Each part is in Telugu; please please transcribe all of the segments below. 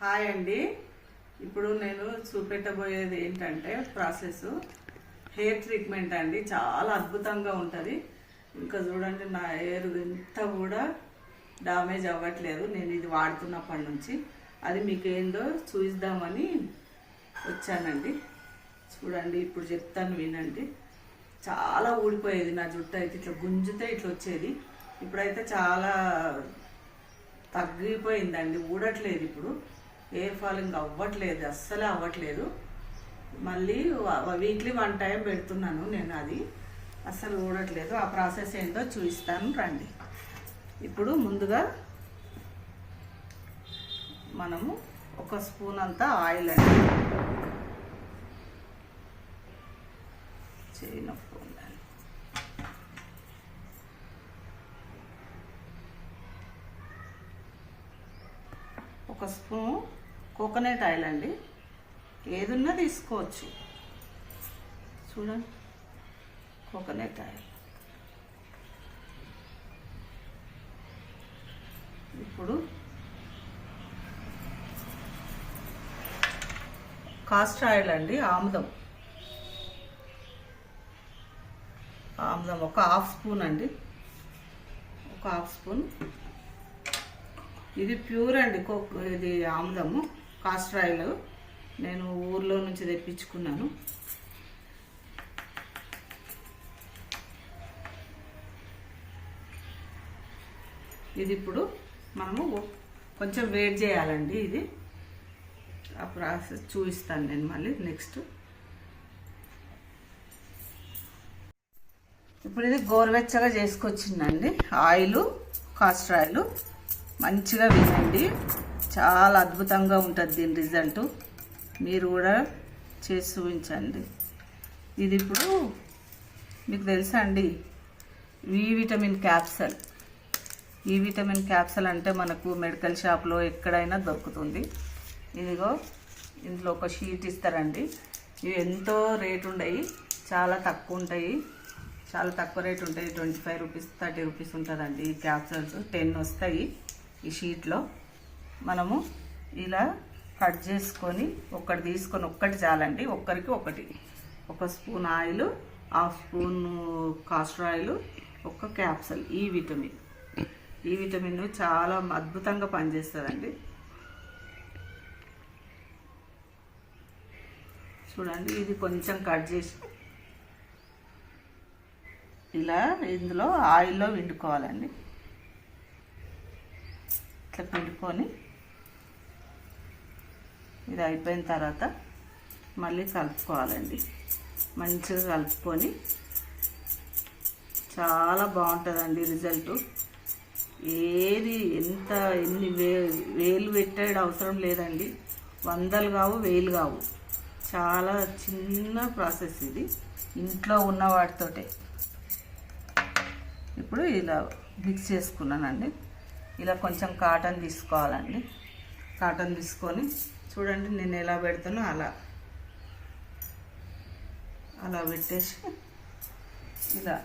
హాయ్ అండి. ఇప్పుడు నేను చూపెట్టబోయేది ఏంటంటే ప్రాసెస్ హెయిర్ ట్రీట్మెంట్ అండి. చాలా అద్భుతంగా ఉంటుంది. ఇంకా చూడండి, నా హెయిర్ ఇంత కూడా డ్యామేజ్ అవ్వట్లేదు నేను ఇది వాడుతున్నప్పటి నుంచి. అది మీకు ఏందో చూద్దామని వచ్చానండి. చూడండి, ఇప్పుడు చెప్తాను వినండి. చాలా ఊడిపోయేది నా జుట్టు అయితే, ఇట్లా గుంజితే ఇట్లా వచ్చేది. ఇప్పుడైతే చాలా తగ్గిపోయిందండి, ఊడట్లేదు. ఇప్పుడు హెయిర్ ఫాలింగ్ అవ్వట్లేదు, అస్సలే అవ్వట్లేదు. మళ్ళీ వీక్లీ 1 టైం పెడుతున్నాను నేను, అది అస్సలు ఊడట్లేదు. ఆ ప్రాసెస్ ఏంటో చూపిస్తాను రండి. ఇప్పుడు ముందుగా మనము 1 స్పూన్ అంతా ఆయిల్ అండి, చేయనప్పు 1 స్పూన్ కోకోనట్ ఆయిల్ అండి. ఏదున్నా తీసుకోవచ్చు. చూడండి, కోకోనట్ ఆయిల్. ఇప్పుడు కాస్టర్ ఆయిల్ అండి, ఆముదం 1/2 స్పూన్ అండి, 1/2 స్పూన్. ఇది ప్యూర్ అండి, ఇది ఆముదము కాస్టర్ ఆయిల్. నేను ఊర్లో నుంచి తెప్పించుకున్నాను. ఇది ఇప్పుడు మనము కొంచెం వేడి చేయాలండి. ఇది ఆ ప్రాసెస్ చూపిస్తాను నేను మళ్ళీ నెక్స్ట్. ఇప్పుడు ఇది గోరువెచ్చగా చేసుకొచ్చిందండి ఆయిల్, కాస్టర్ ఆయిల్. మంచిగా వినండి, చాలా అద్భుతంగా ఉంటుంది దీని రిజల్ట్. మీరు కూడా చేసి చూపించండి. ఇది ఇప్పుడు మీకు తెలుసా అండి, వి విటమిన్ క్యాప్సల్. ఈ విటమిన్ క్యాప్సల్ అంటే మనకు మెడికల్ షాప్లో ఎక్కడైనా దొరుకుతుంది. ఇదిగో ఇందులో ఒక షీట్ ఇస్తారండి. ఇవి ఎంతో రేటు ఉండయి, చాలా తక్కువ ఉంటాయి, చాలా తక్కువ రేటు ఉంటాయి. 25 రూపీస్ 30 రూపీస్ ఉంటుందండి ఈ క్యాప్సల్స్. 10 వస్తాయి ఈ షీట్లో. మనము ఇలా కట్ చేసుకొని ఒక్కటి తీసుకొని, ఒక్కటి చాలండి, ఒక్కరికి ఒకటి. 1 spoon oil, 1/2 spoon castor oil, 1 capsule. ఈ విటమిన్ చాలా అద్భుతంగా పనిచేస్తుందండి. చూడండి, ఇది కొంచెం కట్ చేసి ఇలా ఇందులో ఆయిల్లో వండుకోవాలండి. ఇట్లా పిండుకొని ఇది అయిపోయిన తర్వాత మళ్ళీ కలుపుకోవాలండి. మంచిగా కలుపుకొని చాలా బాగుంటుందండి రిజల్ట్. ఎన్ని వేలు పెట్టే అవసరం లేదండి. 100లు కావు, 1000 కావు. చాలా చిన్న ప్రాసెస్ ఇది, ఇంట్లో ఉన్న వాటితోటే. ఇప్పుడు ఇలా మిక్స్ చేసుకున్నానండి. ఇలా కొంచెం కాటన్ తీసుకోవాలండి. కాటన్ తీసుకొని చూడండి, నేను ఎలా పెడతానో అలా పెట్టేసి ఇలా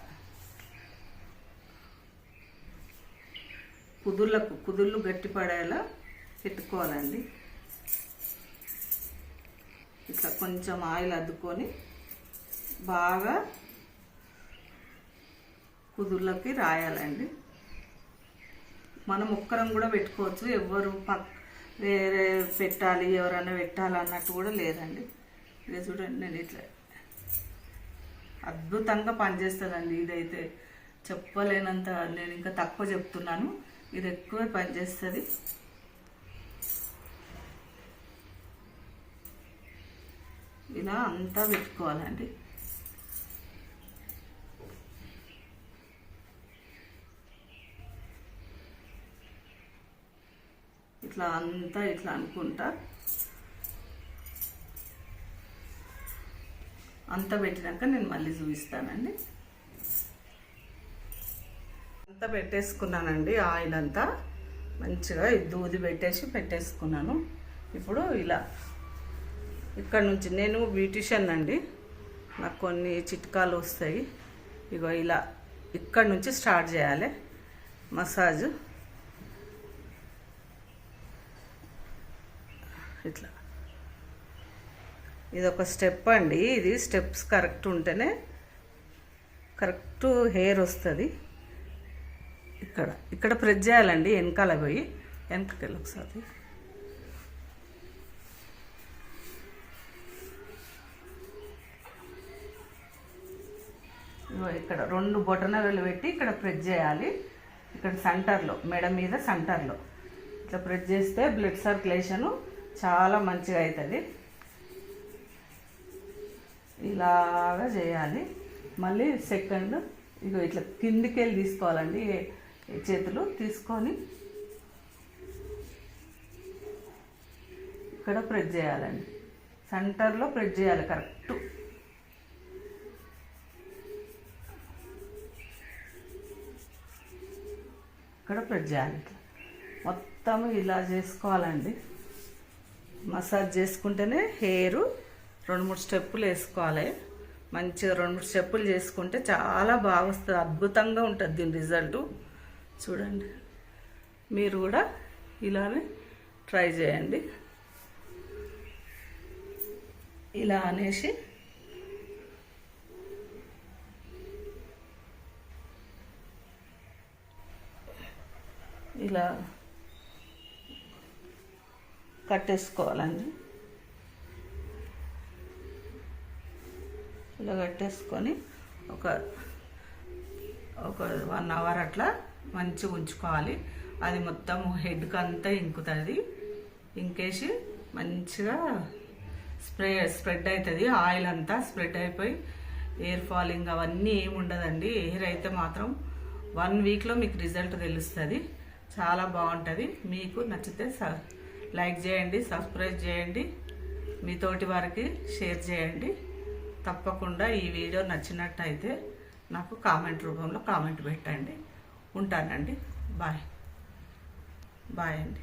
కుదుళ్ళు గట్టిపడేలా పెట్టుకోవాలండి. ఇట్లా కొంచెం ఆయిల్ అద్దుకొని బాగా కుదుళ్ళకి రాయాలండి. మనం ఒక్కరం కూడా పెట్టుకోవచ్చు, ఎవరు వేరే పెట్టాలి, ఎవరైనా పెట్టాలి అన్నట్టు కూడా లేదండి. ఇది చూడండి, నేను ఇట్లా అద్భుతంగా పనిచేస్తుందండి. ఇదైతే చెప్పలేనంత, నేను ఇంకా తక్కువ చెప్తున్నాను, ఇది ఎక్కువ పనిచేస్తుంది. ఇలా అంతా పెట్టుకోవాలండి. ఇట్లా అంతా ఇట్లా అనుకుంటా అంతా పెట్టినాక నేను మళ్ళీ చూపిస్తానండి. అంతా పెట్టేసుకున్నానండి, ఆయిల్ అంతా మంచిగా దూది పెట్టేసుకున్నాను. ఇప్పుడు ఇలా ఇక్కడ నుంచి, నేను బ్యూటిషియన్ అండి, నాకు కొన్ని చిట్కాలు వస్తాయి. ఇగో ఇలా ఇక్కడ నుంచి స్టార్ట్ చేయాలి మసాజ్. ఇట్లా ఇది ఒక స్టెప్ అండి. ఇది స్టెప్స్ కరెక్ట్ ఉంటేనే కరెక్ట్ హెయిర్ వస్తుంది. ఇక్కడ ప్రెస్ చేయాలండి, వెనకాల పోయి వెనకకి వెళ్ళి ఒకసారి. ఇక్కడ 2 బొటనవేలు పెట్టి ఇక్కడ ప్రెస్ చేయాలి. ఇక్కడ సెంటర్లో, మెడ మీద సెంటర్లో ఇట్లా ప్రెస్ చేస్తే బ్లడ్ సర్క్యులేషను చాలా మంచిగా అవుతుంది. ఇలాగా చేయాలి. మళ్ళీ సెకండ్ ఇట్లా కిందికి వెళ్ళి తీసుకోవాలండి. చేతులు తీసుకొని ఇక్కడ ప్రెస్ చేయాలండి. సెంటర్లో ప్రెస్ చేయాలి కరెక్ట్. ఇక్కడ ప్రెస్ చేయాలి. మొత్తం ఇలా చేసుకోవాలండి. మసాజ్ చేసుకుంటేనే హెయిర్ 2-3 స్టెప్పులు వేసుకోవాలి. మంచిగా 2-3 స్టెప్పులు చేసుకుంటే చాలా బాగా వస్తుంది. అద్భుతంగా ఉంటుంది దీని రిజల్ట్. చూడండి, మీరు కూడా ఇలానే ట్రై చేయండి. ఇలా అనేసి ఇలా కట్టేసుకోవాలండి. ఇలా కట్టేసుకొని ఒక 1 అవర్ అట్లా మంచిగా ఉంచుకోవాలి. అది మొత్తం హెడ్కి అంతా ఇంకుతుంది. ఇంకేసి మంచిగా స్ప్రెడ్ అవుతుంది. ఆయిల్ అంతా స్ప్రెడ్ అయిపోయి హెయిర్ ఫాలింగ్ అవన్నీ ఏమి ఉండదండి. హెయిర్ అయితే మాత్రం 1 వీక్లో మీకు రిజల్ట్ తెలుస్తుంది. చాలా బాగుంటుంది. మీకు నచ్చితే లైక్ చేయండి, సబ్స్క్రైబ్ చేయండి, మీ తోటి వారికి షేర్ చేయండి. తప్పకుండా ఈ వీడియో నచ్చినట్టయితే నాకు కామెంట్ రూపంలో కామెంట్ పెట్టండి. ఉంటానండి. బాయ్ అండి.